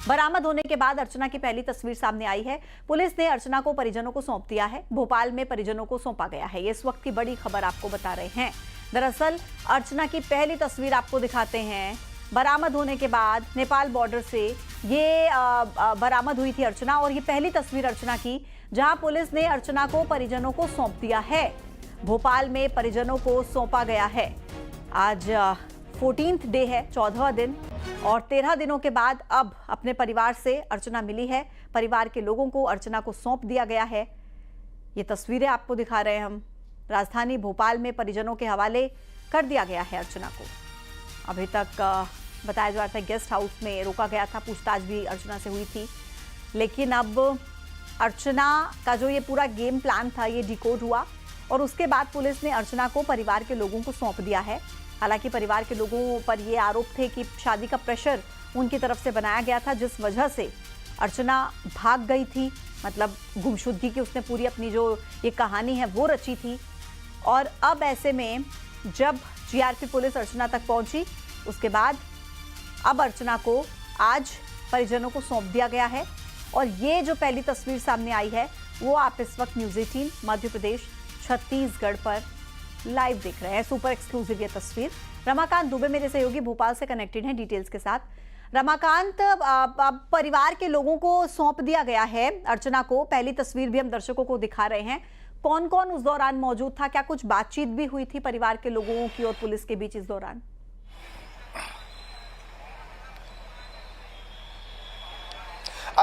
बरामद होने के बाद अर्चना की पहली तस्वीर सामने आई है। पुलिस ने अर्चना को परिजनों को सौंप दिया है। भोपाल में परिजनों को सौंपा गया है। ये इस वक्त की बड़ी खबर आपको बता रहे हैं। दरअसल अर्चना की पहली तस्वीर आपको दिखाते हैं। बरामद होने के बाद नेपाल बॉर्डर से ये बरामद हुई थी अर्चना, और ये पहली तस्वीर अर्चना की जहां पुलिस ने अर्चना को परिजनों को सौंप दिया है। भोपाल में परिजनों को सौंपा गया है। आज 14th डे है, 14वां दिन, और 13 दिनों के बाद अब अपने परिवार से अर्चना मिली है। परिवार के लोगों को अर्चना को सौंप दिया गया है। ये तस्वीरें आपको दिखा रहे हैं हम। राजधानी भोपाल में परिजनों के हवाले कर दिया गया है अर्चना को। अभी तक बताया जा रहा था गेस्ट हाउस में रोका गया था, पूछताछ भी अर्चना से हुई थी, लेकिन अब अर्चना का जो ये पूरा गेम प्लान था ये डिकोड हुआ, और उसके बाद पुलिस ने अर्चना को परिवार के लोगों को सौंप दिया है। हालांकि परिवार के लोगों पर ये आरोप थे कि शादी का प्रेशर उनकी तरफ से बनाया गया था, जिस वजह से अर्चना भाग गई थी, मतलब गुमशुदगी की उसने पूरी अपनी जो ये कहानी है वो रची थी। और अब ऐसे में जब जीआरपी पुलिस अर्चना तक पहुंची, उसके बाद अब अर्चना को आज परिजनों को सौंप दिया गया है। और ये जो पहली तस्वीर सामने आई है वो आप इस वक्त न्यूज़ 18 मध्य प्रदेश छत्तीसगढ़ पर लाइव देख रहे हैं। सुपर एक्सक्लूसिव ये तस्वीर। रमाकांत दुबे मेरे सहयोगी भोपाल से कनेक्टेड हैं डिटेल्स के साथ। रमाकांत, अब परिवार के लोगों को सौंप दिया गया है अर्चना को। पहली तस्वीर भी हम दर्शकों को दिखा रहे हैं। कौन कौन उस दौरान मौजूद था? क्या कुछ बातचीत भी हुई थी परिवार के लोगों की और पुलिस के बीच इस दौरान?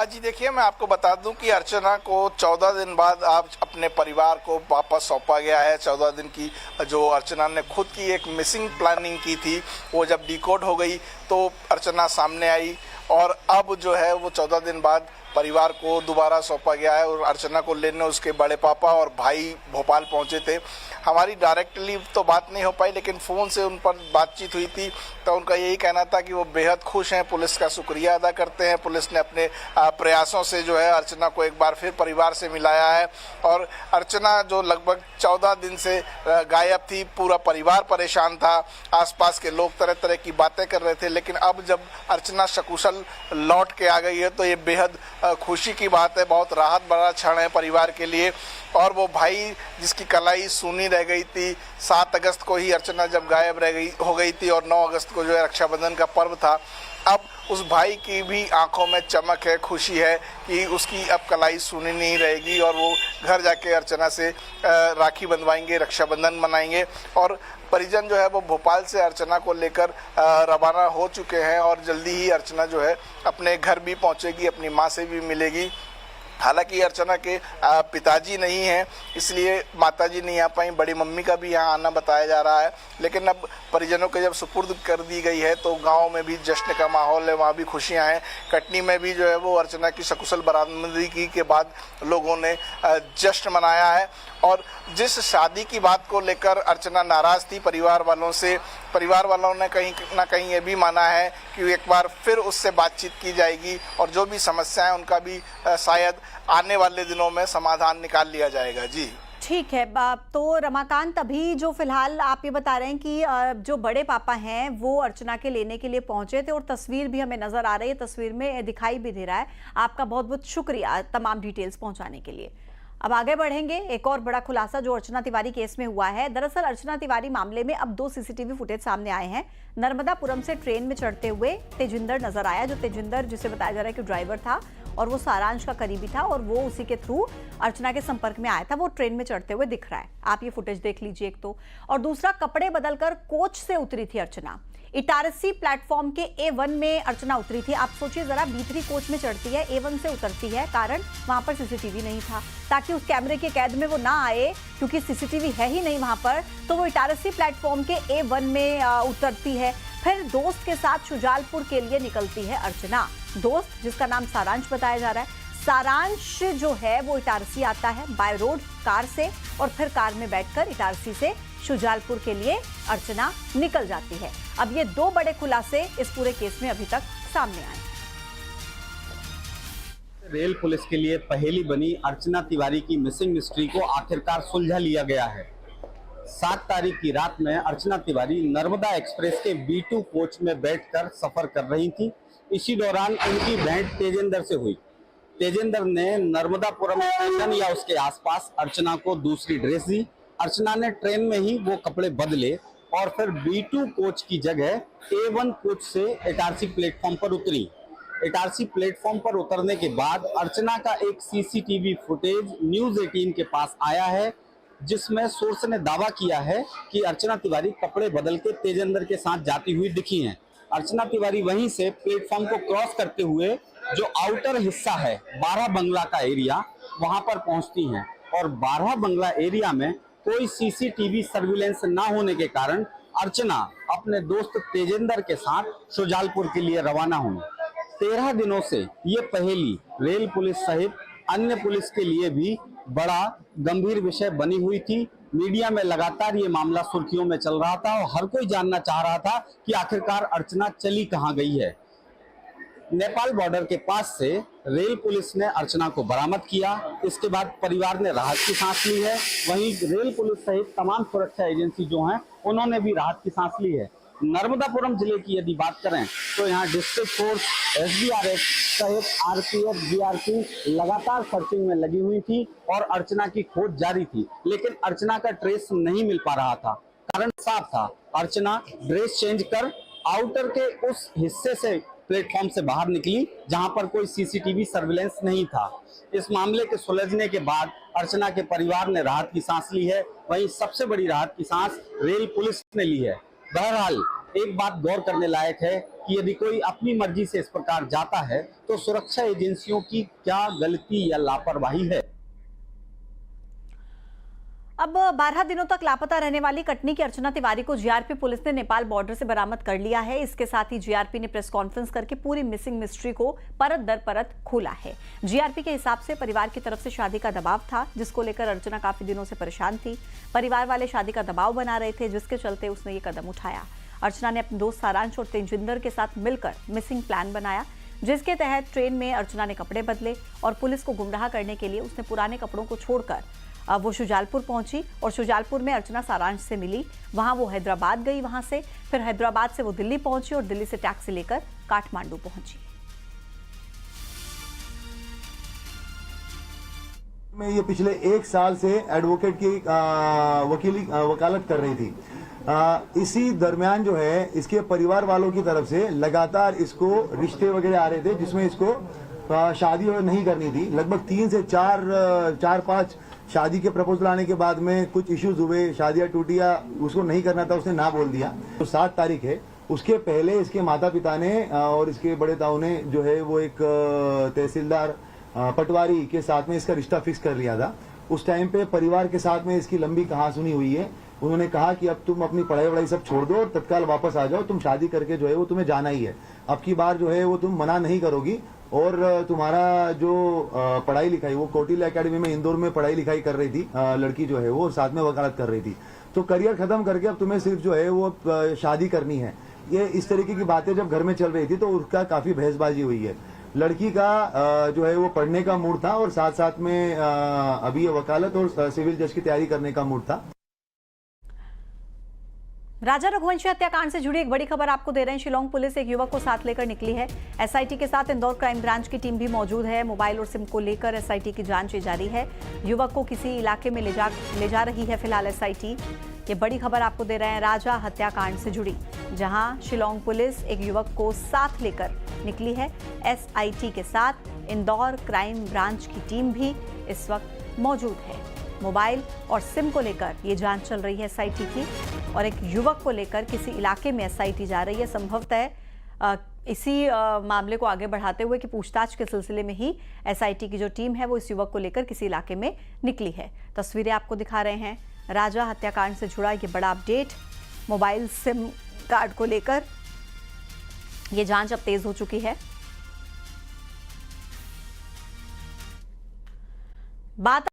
जी देखिए, मैं आपको बता दूं कि अर्चना को 14 दिन बाद आज अपने परिवार को वापस सौंपा गया है। 14 दिन की जो अर्चना ने खुद की एक मिसिंग प्लानिंग की थी, वो जब डिकोड हो गई तो अर्चना सामने आई, और अब जो है वो 14 दिन बाद परिवार को दोबारा सौंपा गया है। और अर्चना को लेने उसके बड़े पापा और भाई भोपाल पहुंचे थे। हमारी डायरेक्टली तो बात नहीं हो पाई, लेकिन फ़ोन से उन पर बातचीत हुई थी, तो उनका यही कहना था कि वो बेहद खुश हैं, पुलिस का शुक्रिया अदा करते हैं। पुलिस ने अपने प्रयासों से जो है अर्चना को एक बार फिर परिवार से मिलाया है। और अर्चना जो लगभग 14 दिन से गायब थी, पूरा परिवार परेशान था, आसपास के लोग तरह तरह की बातें कर रहे थे, लेकिन अब जब अर्चना सकुशल लौट के आ गई है तो ये बेहद खुशी की बात है। बहुत राहत भरा क्षण है परिवार के लिए। और वो भाई जिसकी कलाई सूनी रह गई थी, 7 अगस्त को ही अर्चना जब गायब हो गई थी, और 9 अगस्त को जो है रक्षाबंधन का पर्व था, अब उस भाई की भी आंखों में चमक है, खुशी है कि उसकी अब कलाई सूनी नहीं रहेगी, और वो घर जाके अर्चना से राखी बंधवाएंगे, रक्षाबंधन मनाएंगे। और परिजन जो है वो भोपाल से अर्चना को लेकर रवाना हो चुके हैं, और जल्दी ही अर्चना जो है अपने घर भी पहुंचेगी, अपनी माँ से भी मिलेगी। हालांकि अर्चना के पिताजी नहीं हैं, इसलिए माताजी नहीं आ पाई, बड़ी मम्मी का भी यहाँ आना बताया जा रहा है। लेकिन अब परिजनों के जब सुपुर्द कर दी गई है तो गांव में भी जश्न का माहौल है, वहाँ भी खुशियाँ हैं। कटनी में भी जो है वो अर्चना की सकुशल बरामदगी के बाद लोगों ने जश्न मनाया है। और जिस शादी की बात को लेकर अर्चना नाराज़ थी परिवार वालों से, परिवार वालों ने कहीं ना कहीं ये भी माना है कि एक बार फिर उससे बातचीत की जाएगी, और जो भी समस्याएं उनका भी शायद आने वाले दिनों में समाधान निकाल लिया जाएगा। जी ठीक है। तो रमाकांत, अभी जो फिलहाल आप ये बता रहे हैं कि जो बड़े पापा हैं वो अर्चना के लेने के लिए पहुंचे थे, और तस्वीर भी हमें नजर आ रही है, तस्वीर में दिखाई भी दे रहा है। आपका बहुत बहुत शुक्रिया तमाम डिटेल्स पहुंचाने के लिए। अब आगे बढ़ेंगे। एक और बड़ा खुलासा जो अर्चना तिवारी केस में हुआ है। दरअसल अर्चना तिवारी मामले में अब 2 सीसीटीवी फुटेज सामने आए हैं। नर्मदापुरम से ट्रेन में चढ़ते हुए तेजिंदर नजर आया, जो तेजिंदर जिसे बताया जा रहा है कि ड्राइवर था, और वो सारांश का करीबी था, और वो उसी के थ्रू अर्चना के संपर्क में आया था। वो ट्रेन में चढ़ते हुए दिख रहा है, आप ये फुटेज देख लीजिए एक तो। और दूसरा, कपड़े बदलकर कोच से उतरी थी अर्चना। इटारसी प्लेटफॉर्म के A1 में अर्चना उतरी थी। आप सोचिए जरा, B3 कोच में चढ़ती है, A1 से उतरती है, कारण वहां पर सीसीटीवी नहीं था, ताकि उस कैमरे के कैद में वो ना आए, क्योंकि सीसीटीवी है ही नहीं वहां पर। तो वो इटारसी प्लेटफॉर्म के A1 में उतरती है। फिर दोस्त के साथ शुजालपुर के लिए निकलती है अर्चना। दोस्त जिसका नाम सारांश बताया जा रहा है, सारांश जो है वो इटारसी आता है बाय रोड कार से, और फिर कार में बैठकर इटारसी से शुजालपुर के लिए अर्चना निकल जाती है। अब ये 2 बड़े खुलासे इस पूरे केस में अभी तक सामने आए। रेल पुलिस के लिए पहेली बनी अर्चना तिवारी की मिसिंग मिस्ट्री को आखिरकार सुलझा लिया गया है। 7 तारीख की रात में अर्चना तिवारी नर्मदा एक्सप्रेस के B2 कोच में बैठकर सफर कर रही थी। इसी दौरान उनकी भेंट तेजेंद्र से हुई। तेजेंद्र ने नर्मदापुरम स्टेशन या उसके आसपास अर्चना को दूसरी ड्रेस दी। अर्चना ने ट्रेन में ही वो कपड़े बदले और फिर B2 कोच की जगह A1 कोच से इटारसी प्लेटफॉर्म पर उतरी। इटारसी प्लेटफॉर्म पर उतरने के बाद अर्चना का एक CCTV फुटेज न्यूज 18 के पास आया है, जिसमें सोर्स ने दावा किया है कि अर्चना तिवारी कपड़े बदल के तेजेंद्र के साथ जाती हुई दिखी हैं। अर्चना तिवारी वहीं से प्लेटफॉर्म को क्रॉस करते हुए जो आउटर हिस्सा है 12 बंगला का एरिया, वहां पर पहुंचती हैं और 12 बंगला एरिया में कोई CCTV सर्विलेंस ना होने के कारण अर्चना अपने दोस्त तेजेंद्र के साथ शुजालपुर के लिए रवाना हुई। 13 दिनों से ये पहेली रेल पुलिस सहित अन्य पुलिस के लिए भी बड़ा गंभीर विषय बनी हुई थी। मीडिया में लगातार ये मामला सुर्खियों में चल रहा था और हर कोई जानना चाह रहा था कि आखिरकार अर्चना चली कहां गई है। नेपाल बॉर्डर के पास से रेल पुलिस ने अर्चना को बरामद किया। इसके बाद परिवार ने राहत की सांस ली है। वहीं रेल पुलिस सहित तमाम सुरक्षा एजेंसी जो हैं उन्होंने भी राहत की सांस ली है। नर्मदापुरम जिले की यदि बात करें तो यहाँ डिस्ट्रिक्ट फोर्स, SDRF सहित RPF, GRP लगातार सर्चिंग में लगी हुई थी और अर्चना की खोज जारी थी, लेकिन अर्चना का ट्रेस नहीं मिल पा रहा था। कारण साफ था, अर्चना ड्रेस चेंज कर आउटर के उस हिस्से से प्लेटफॉर्म से बाहर निकली जहां पर कोई CCTV सर्विलेंस नहीं था। इस मामले के सुलझने के बाद अर्चना के परिवार ने राहत की सांस ली है। वहीं सबसे बड़ी राहत की सांस रेल पुलिस ने ली है। बहरहाल एक बात गौर करने लायक है कि यदि कोई अपनी मर्जी से इस प्रकार जाता है तो सुरक्षा एजेंसियों की क्या गलती या लापरवाही है। अब 12 दिनों तक लापता रहने वाली कटनी की अर्चना तिवारी को GRP पुलिस ने नेपाल बॉर्डर से बरामद कर लिया है। इसके साथ ही GRP ने प्रेस कॉन्फ्रेंस करके पूरी मिसिंग मिस्ट्री को परत दर परत खोला है। GRP के हिसाब से परिवार की तरफ से शादी का दबाव था, जिसको लेकर अर्चना काफी दिनों से परेशान थी। परिवार वाले शादी का दबाव बना रहे थे, जिसके चलते उसने ये कदम उठाया। अर्चना ने अपने दोस्त सारांश और तेजिंदर के साथ मिलकर मिसिंग प्लान बनाया, जिसके तहत ट्रेन में अर्चना ने कपड़े बदले और पुलिस को गुमराह करने के लिए उसने पुराने कपड़ों को छोड़कर वो शुजालपुर पहुंची और शुजालपुर में अर्चना सारांश से मिली। वहां वो हैदराबाद गई, वहां से फिर हैदराबाद से वो दिल्ली पहुंची और दिल्ली से टैक्सी लेकर काठमांडू पहुंची। मैं ये पिछले 1 साल से एडवोकेट की वकालत कर रही थी। इसी दरमियान जो है इसके परिवार वालों की तरफ से लगातार इसको रिश्ते वगैरह आ रहे थे, जिसमें इसको शादी नहीं करनी थी। लगभग 3 से 4-5 शादी के प्रपोजल आने के बाद में कुछ इश्यूज हुए, शादियां टूटी या उसको नहीं करना था, उसने ना बोल दिया। तो 7 तारीख है, उसके पहले इसके माता पिता ने और इसके बड़े ताऊ ने जो है वो एक तहसीलदार पटवारी के साथ में इसका रिश्ता फिक्स कर लिया था। उस टाइम पे परिवार के साथ में इसकी लंबी कहासुनी हुई है। उन्होंने कहा कि अब तुम अपनी पढ़ाई वढ़ाई सब छोड़ दो और तत्काल वापस आ जाओ, तुम शादी करके जो है वो तुम्हें जाना ही है। अब की बार जो है वो तुम मना नहीं करोगी और तुम्हारा जो पढ़ाई लिखाई, वो कौटिल्य एकेडमी में इंदौर में पढ़ाई लिखाई कर रही थी लड़की जो है वो, साथ में वकालत कर रही थी। तो करियर खत्म करके अब तुम्हें सिर्फ जो है वो शादी करनी है। ये इस तरीके की बातें जब घर में चल रही थी तो उसका काफी बहसबाजी हुई है। लड़की का जो है वो पढ़ने का मूड था और साथ साथ में अभी वकालत और सिविल जज की तैयारी करने का मूड था। राजा रघुवंशी हत्याकांड से जुड़ी एक बड़ी खबर आपको दे रहे हैं। शिलोंग पुलिस एक युवक को साथ लेकर निकली है। SIT के साथ इंदौर क्राइम ब्रांच की टीम भी मौजूद है। मोबाइल और सिम को लेकर SIT की जांच जारी है। युवक को किसी इलाके में ले जा रही है फिलहाल SIT। ये बड़ी खबर आपको दे रहे हैं राजा हत्याकांड से जुड़ी, जहां शिलोंग पुलिस एक युवक को साथ लेकर निकली है। SIT के साथ इंदौर क्राइम ब्रांच की टीम भी इस वक्त मौजूद है। मोबाइल और सिम को लेकर ये जांच चल रही है SIT की और एक युवक को लेकर किसी इलाके में SIT जा रही है। संभवतः इसी मामले को आगे बढ़ाते हुए कि पूछताछ के सिलसिले में ही SIT की जो टीम है वो इस युवक को लेकर किसी इलाके में निकली है। तस्वीरें आपको दिखा रहे हैं राजा हत्याकांड से जुड़ा ये बड़ा अपडेट। मोबाइल सिम कार्ड को लेकर ये जांच अब तेज हो चुकी है। बात